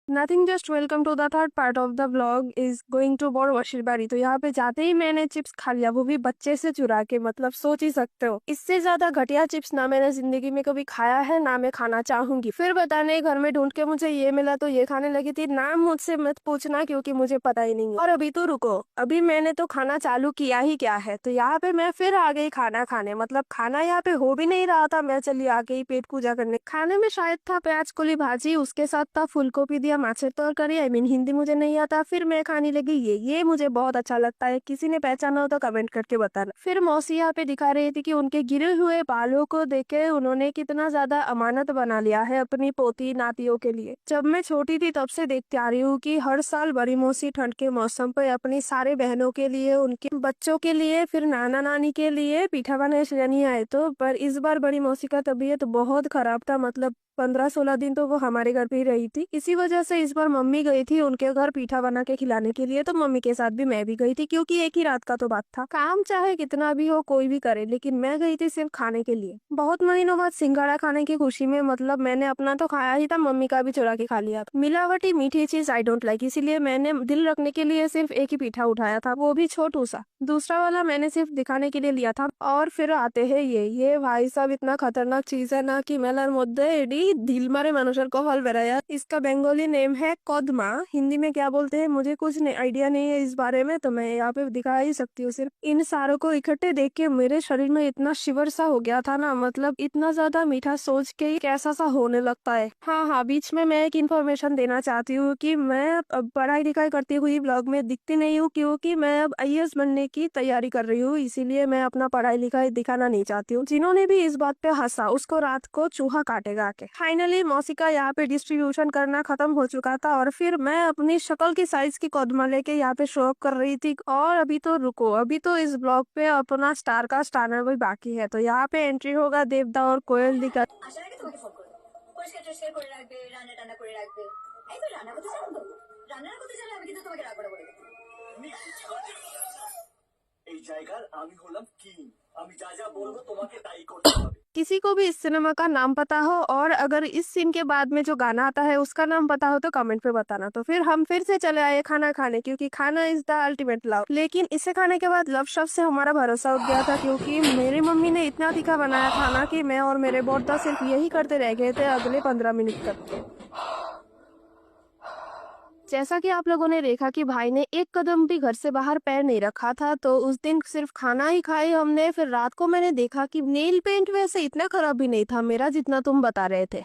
Nothing, just welcome to the third part of the vlog is going to बड़वाशिर बाड़ी। तो यहाँ पे जाते ही मैंने चिप्स खा लिया, वो भी बच्चे से चुरा के। मतलब सोच ही सकते हो, इससे ज्यादा घटिया चिप्स ना मैंने जिंदगी में कभी खाया है ना मैं खाना चाहूंगी। फिर बताने घर में ढूंढ के मुझे ये मिला तो ये खाने लगी थी। नाम मुझसे मत पूछना क्योंकि मुझे पता ही नहीं है। और अभी तो रुको, अभी मैंने तो खाना चालू किया ही क्या है। तो यहाँ पे मैं फिर आ गई खाना खाने। मतलब खाना यहाँ पे हो भी नहीं रहा था, मैं चली आ गई पेट पूजा करने। खाने में शायद था प्याज कोली भाजी, उसके साथ था फूल गोभी दिया माछर तौर आई मीन हिंदी मुझे नहीं आता। फिर मैं खाने लगी ये मुझे बहुत अच्छा लगता है। किसी ने पहचाना हो तो कमेंट करके बताना। फिर मौसी यहाँ पे दिखा रही थी कि उनके गिरे हुए बालों को देख के उन्होंने कितना ज्यादा अमानत बना लिया है अपनी पोती नातियों के लिए। जब मैं छोटी थी तब से देखते आ रही हूँ कि हर साल बड़ी मौसी ठंड के मौसम पर अपनी सारे बहनों के लिए, उनके बच्चों के लिए, फिर नाना नानी के लिए पीठा बनाए नहीं आए। तो पर इस बार बड़ी मौसी का तबीयत बहुत खराब था। मतलब 15-16 दिन तो वो हमारे घर पे ही रही थी। इसी वजह से इस बार मम्मी गई थी उनके घर पीठा बना के खिलाने के लिए। तो मम्मी के साथ भी मैं भी गई थी क्योंकि एक ही रात का तो बात था। काम चाहे कितना भी हो कोई भी करे, लेकिन मैं गई थी सिर्फ खाने के लिए। बहुत महीनों बाद सिंघाड़ा खाने की खुशी में, मतलब मैंने अपना तो खाया ही था, मम्मी का भी चुरा के खा लिया। मिलावटी मीठी चीज आई डोंट लाइक, इसीलिए मैंने दिल रखने के लिए सिर्फ एक ही पीठा उठाया था, वो भी छोटू सा। दूसरा वाला मैंने सिर्फ दिखाने के लिए लिया था। और फिर आते हैं ये भाई साहब इतना खतरनाक चीज है ना कि मेलार मध्य एडी ढील मारे মানুষের কপাল বেড়ায়। इसका बंगाली नेम है कदमा। हिंदी में क्या बोलते हैं मुझे कुछ नहीं आइडिया नहीं है इस बारे में, तो मैं यहाँ पे दिखा ही सकती हूँ। सिर्फ इन सारों को इकट्ठे देख के मेरे शरीर में इतना शिवर सा हो गया था ना। मतलब इतना ज्यादा मीठा सोच के ही कैसा सा होने लगता है। हाँ, बीच में मैं एक इन्फॉर्मेशन देना चाहती हूँ कि मैं अब पढ़ाई लिखाई करती हुई ब्लॉग में दिखती नहीं हूँ क्योंकि मैं अब आईएएस बनने की तैयारी कर रही हूँ। इसीलिए मैं अपना पढ़ाई लिखाई दिखाना नहीं चाहती हूँ। जिन्होंने भी इस बात पे हंसा उसको रात को चूहा काटेगा के। फाइनली मौसी का यहाँ पे डिस्ट्रीब्यूशन करना खत्म हो चुका था और फिर मैं अपनी शक्ल की साइज की कदमा लेके यहाँ पे शो अप कर रही थी। और अभी तो रुको, अभी तो इस ब्लॉग पे अपना स्टार का स्टारर भी बाकी है। तो यहाँ पे एंट्री होगा देवदा और कोयल दी का। আসার আগে তোমাকে ফোন করবো। পরিষ্কার টরিষ্কার করে রাখবে, রান্না টান্না করে রাখবে। এই তো রান্না করতে জানো তো? রান্না না করতে জানলে আমি কিন্তু তোমাকে রাগ করে বলে দেবো। তুমি কি করে? এই জায়গার আমি হলাম কিং। আমি যা যা বলবো তোমাকে তাই করতে হবে। किसी को भी इस सिनेमा का नाम पता हो और अगर इस सीन के बाद में जो गाना आता है उसका नाम पता हो तो कमेंट पे बताना। तो फिर हम फिर से चले आए खाना खाने क्योंकि खाना इज द अल्टीमेट लव। लेकिन इसे खाने के बाद लव शब्द से हमारा भरोसा उठ गया था क्योंकि मेरी मम्मी ने इतना तीखा बनाया था ना कि मैं और मेरे बोर्ता सिर्फ यही करते रह गए थे अगले 15 मिनट तक। जैसा कि आप लोगों ने देखा कि भाई ने एक कदम भी घर से बाहर पैर नहीं रखा था। तो उस दिन सिर्फ खाना ही खाई हमने। फिर रात को मैंने देखा कि नेल पेंट वैसे इतना खराब भी नहीं था मेरा जितना तुम बता रहे थे।